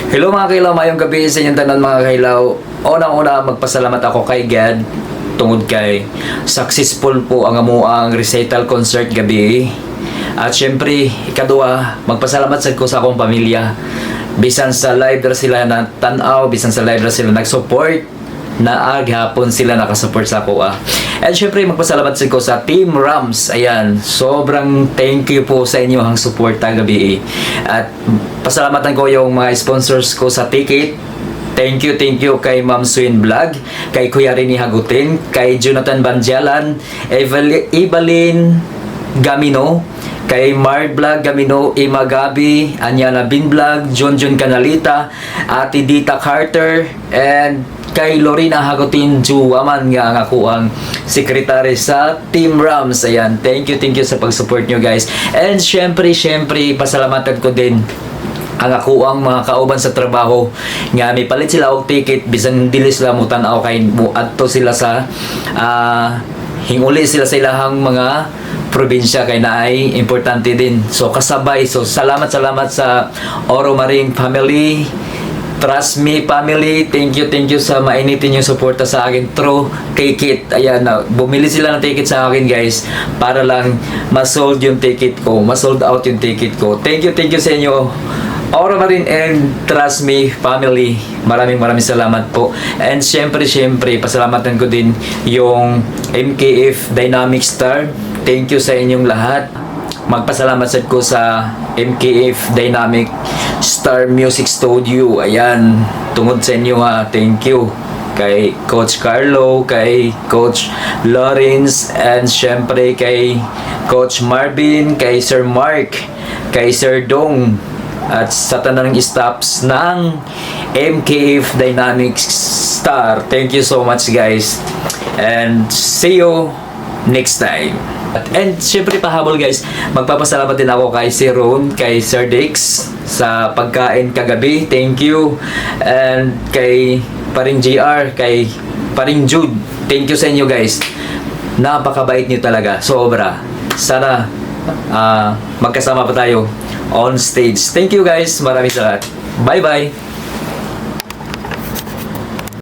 Hello mga kailaw, mayong gabi sa inyong tanan mga kailaw. Unang-una magpasalamat ako kay God tungod kay successful po ang amuang recital concert gabi. At syempre, ikaduha, magpasalamat sad ko sa akong pamilya. Bisan sa live ra sila na tanaw, bisan sa live ra sila nag-support, na aghapon sila nakasupport sa ako. And syempre magpasalamat sa ko sa Team Rams. Ayan, sobrang thank you po sa inyo ang support gabi. At pasalamatan ko yung mga sponsors ko sa ticket. Thank you kay Ma'am Swin Vlog, kay Kuya Rini Hagutin, kay Jonathan Banjalan, Evelyn Gamino, kay Mar Vlog Gamino, Ima Gabi, Anyana Bin Vlog, John Canalita, Ate Dita Carter, and kay Lorena Hagutin Juwaman nga ako ang sekretary sa Team Rams. Ayan, thank you sa pag-support nyo guys. And syempre pasalamatan ko din ang ako ang mga kauban sa trabaho nga may palit sila og ticket bisan dili sila mo tan-aw kay adto sila sa hinguli sila sa ilahang mga probinsya kay naay importante din. So kasabay, so salamat sa Oro Marine family, Trust Me family, thank you sa mainitin yung suporta sa akin through ticket. Ayan, bumili sila ng ticket sa akin guys para lang ma-sold yung ticket ko, ma-sold out yung ticket ko. Thank you sa inyo Aura Marine and Trust Me family. Maraming salamat po. And syempre pasalamatan ko din yung MKF Dynamic Star. Thank you sa inyong lahat. Magpasalamat ko sa MKF Dynamic Star Music Studio. Ayan, tungod sa inyo thank you kay Coach Carlo, kay Coach Lawrence, and syempre kay Coach Marvin, kay Sir Mark, kay Sir Dong, at sa tanang staffs ng MKF Dynamic Star. Thank you so much guys, and see you next time. And syempre pahabol guys, magpapasalamat din ako kay Sir Ron, kay Sir Dix sa pagkain kagabi. Thank you. And kay Paring GR, kay Paring Jude. Thank you sa inyo guys. Napakabait niyo talaga. Sobra. Sana magkasama pa tayo on stage. Thank you guys. Maraming salamat. Bye bye.